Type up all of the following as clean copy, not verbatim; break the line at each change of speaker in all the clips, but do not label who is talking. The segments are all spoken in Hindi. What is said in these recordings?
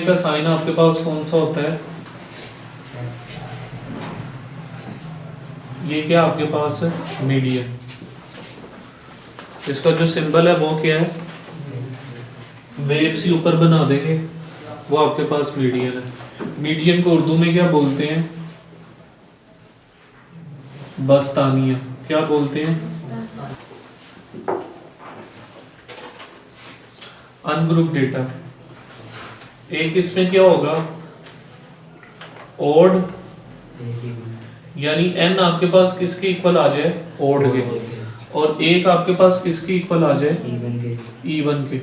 का साइन आपके पास कौन सा होता है? ये क्या आपके पास है? मीडियन। इसका जो सिंबल है वो क्या है? वेव सी ऊपर बना देंगे, वो आपके पास मीडियन है। मीडियन को उर्दू में क्या बोलते हैं? बस्तानिया। क्या बोलते हैं? Ungroup data. एक इसमें क्या होगा? ओड, यानी n आपके पास किसके इक्वल आ जाए? ओड के। और एक आपके पास किसके इक्वल आ जाए? इवन के।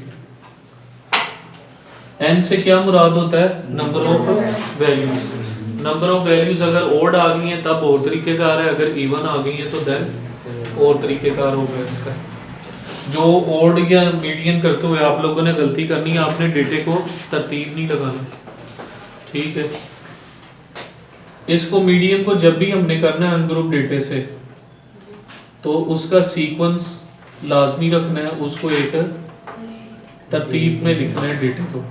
n से क्या मुराद होता है? Number of values. Number of values अगर ओड आ गई है तब और तरीकेकार है, अगर इवन आ गई है तो देन और तरीकेकार होगा इसका। जो ओड या मीडियन करते हुए आप लोगों ने गलती करनी है, आपने डेटे को तरतीब नहीं लगाना, ठीक है। इसको मीडियन को जब भी हमने करना है अनग्रुप डेटे से, तो उसका सीक्वेंस लाजमी रखना है, उसको एक तरतीब में लिखना है डेटे को।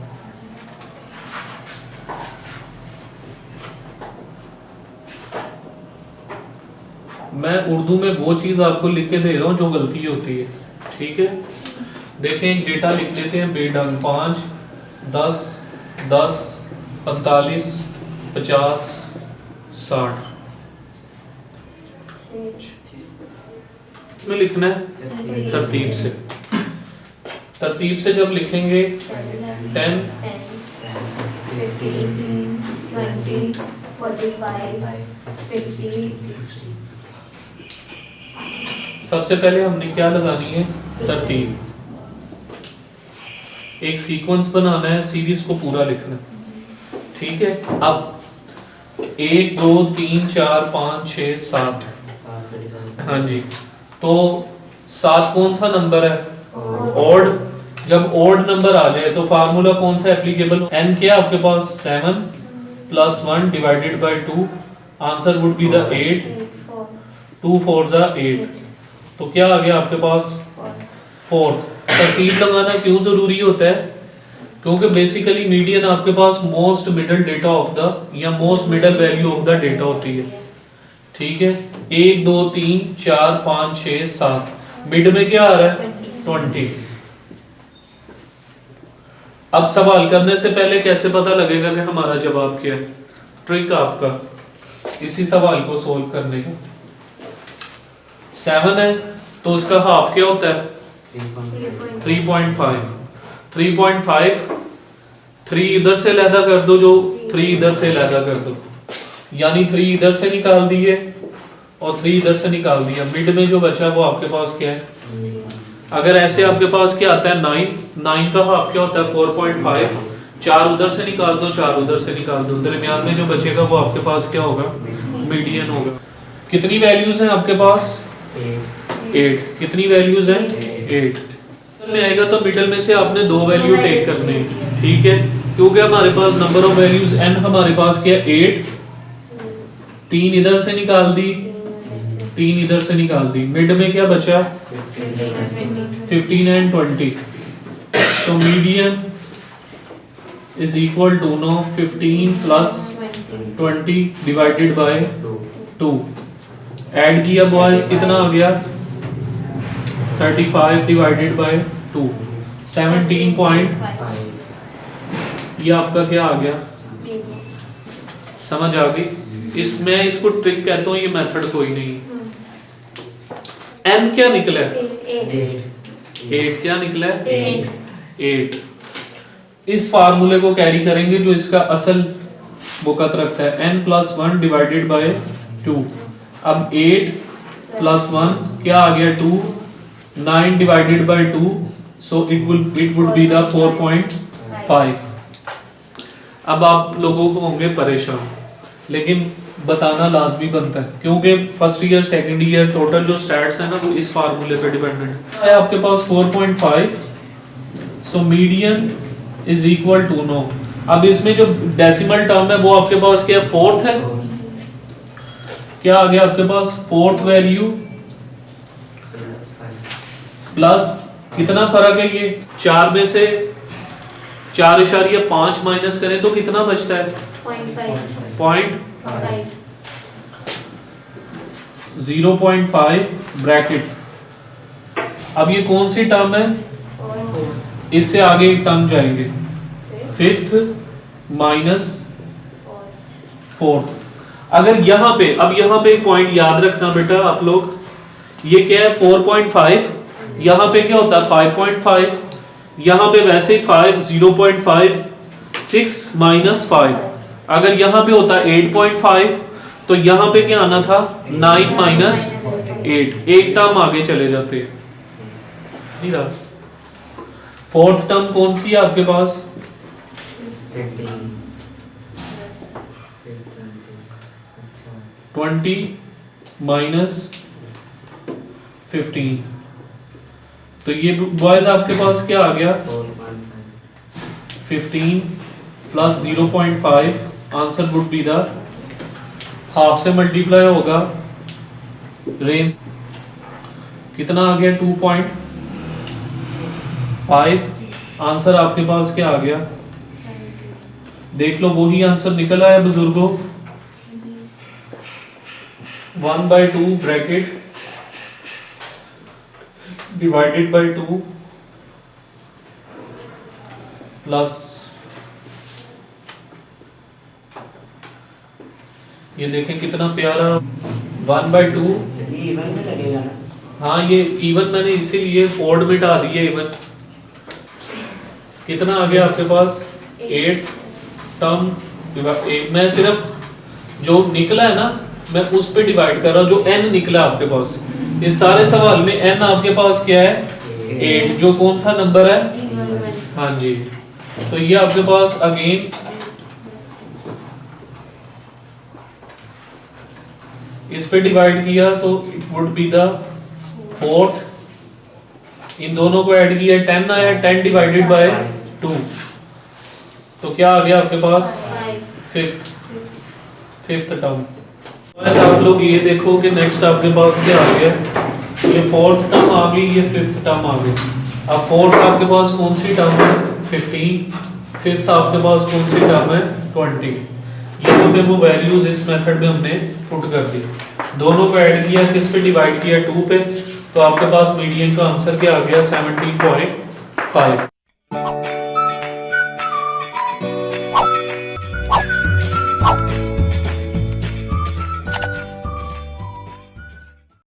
मैं उर्दू में वो चीज आपको लिख के दे रहा हूं जो गलती होती है, ठीक है। देखें, डेटा लिख देते हैं बेढंग 5, 10, 10, 45, 50, 60 में लिखना है तरतीब से। तरतीब से जब लिखेंगे 10,
15, 20, 45, 50।
सबसे पहले हमने क्या लगानी है? तरतीब। एक सीक्वेंस बनाना है, सीरीज को पूरा लिखना है, ठीक है। अब 1, 2, 3, 4, 5, 6, 7। हाँ जी, तो 7 कौन सा नंबर है? ऑड। जब ऑड नंबर आ जाए तो फार्मूला कौन सा एप्लीकेबल? n क्या आपके पास? 7 + 1 divided by 2। Answer would be the 8। 2 4 ज़ा 8। तो क्या आ गया आपके पास? 4। तरतीब लगाना क्यों जरूरी होता है? क्योंकि बेसिकली मीडियन आपके पास most middle data of the या most middle value of the data होती है, ठीक है। 1, 2, 3, 4, 5, 6, 7। मिड में क्या आ रहा है? 20। अब सवाल करने से पहले कैसे पता लगेगा कि हमारा जवाब क्या है? ट्रिक आपका इसी सवाल को सोल्व करने का। 7 है तो उसका हाफ क्या होता है? 3.5। 3.5 3 इधर से लैदा कर दो, जो 3 इधर से लैदा कर दो, यानी 3 इधर से निकाल दिए और 3 इधर से निकाल दिया। मिड में जो बचा वो आपके पास क्या है? अगर ऐसे आपके पास क्या आता है? 9 का हाफ क्या होता है? 4.5। 4 उधर से निकाल दो, 4 उधर से निकाल दो, दरमियान में जो बचेगा वो आपके पास क्या होगा? मीडियन होगा। कितनी वैल्यूज हैं आपके पास? 8। कितनी वैल्यूज हैं? 8 में आएगा तो मिडल में से आपने 2 वैल्यू टेक करने हैं, ठीक है। क्योंकि हमारे पास नंबर ऑफ वैल्यूज n हमारे पास क्या? 8। 3 इधर से निकाल दी, 3 इधर से निकाल दी। मिड में क्या बचा? 15 and 20। So median is equal to no 15 + 20 divided by 2। Add किया बॉयज, कितना आ गया? 35 डिवाइडेड बाय 2। 17.5। ये आपका क्या आ गया? समझ आ गई? इसमें इसको ट्रिक कहता हूँ, ये मेथड कोई नहीं। n क्या निकला? 8 क्या निकला? 8। इस फार्मूले को कैरी करेंगे जो इसका असल बुकत रखता है, n + 1 डिवाइडेड बाय 2। अब 8 + 1 क्या आ गया? 2। 9 divided by 2, so it would be the 4.5। अब आप लोगों को होंगे परेशान, लेकिन बताना लाजमी बनता है क्योंकि first year second year total जो स्टैट्स है ना वो इस फार्मूले पे डिपेंडेंट है। आपके पास 4.5, so median is equal to no. अब इसमें जो डेसिमल टर्म है वो आपके पास क्या? 4th है। क्या आ गया आपके पास? 4th वैल्यू प्लस कितना फर्क है ये? 4 में से 4.5 माइनस करें तो कितना बचता है? 0.5 ब्रैकेट। अब ये कौन सी टर्म है? इससे आगे एक टर्म जाएंगे, 5th माइनस 4th। अगर यहाँ पे, अब यहाँ पे एक पॉइंट याद रखना बेटा आप लोग, ये क्या है 4.5, यहाँ पे क्या होता है 5.5, यहाँ पे वैसे 5 0.5, 6 माइनस 5। अगर यहाँ पे होता 8.5 तो यहाँ पे क्या आना था 9 माइनस 8, एक टर्म आगे चले जाते। 4th टर्म कौन सी है आपके पास? 20 माइनस 15। तो ये बॉयज आपके पास क्या आ गया? 15 plus 0.5, answer would be the half से मल्टीप्लाई होगा, रेंज कितना आ गया 2.5। आंसर आपके पास क्या आ गया? देख लो वही आंसर निकल आया बुजुर्गों, 1/2 ब्रैकेट डिवाइडेड बाय 2 प्लस ये देखें कितना प्यारा 1/2।
इवन में लगेगा ना?
हाँ ये इवन मैंने इसीलिए फोर्ड में डाल दिया इवन। कितना आ गया आपके पास? 8 टर्म। मैं सिर्फ जो निकला है ना मैं उस पे डिवाइड कर रहा हूँ, जो n निकला आपके पास। इस सारे सवाल में n आपके पास क्या है? 8, जो कौन सा नंबर है? हाँ जी। तो ये आपके पास अगेन इस पे डिवाइड किया तो it would be the 4th। इन दोनों को ऐड किया 10 आया, 10 डिवाइडेड बाय 2 तो क्या आ गया आपके पास? 5th term. आप लोग ये देखो कि नेक्स्ट आपके पास क्या आ गया, ये 4th टर्म आ गई, ये 5th टर्म आ गई। अब 4th आपके पास कौन सी टर्म है? 15। 5th आपके पास कौन सी टर्म है? 20। ये हमने वो वैल्यूज इस मेथड में हमने पुट कर दी, दोनों को ऐड किया, किस पे डिवाइड किया? 2 पे। तो आपके पास मीडियन का आंसर क्या आ गया? 17.5।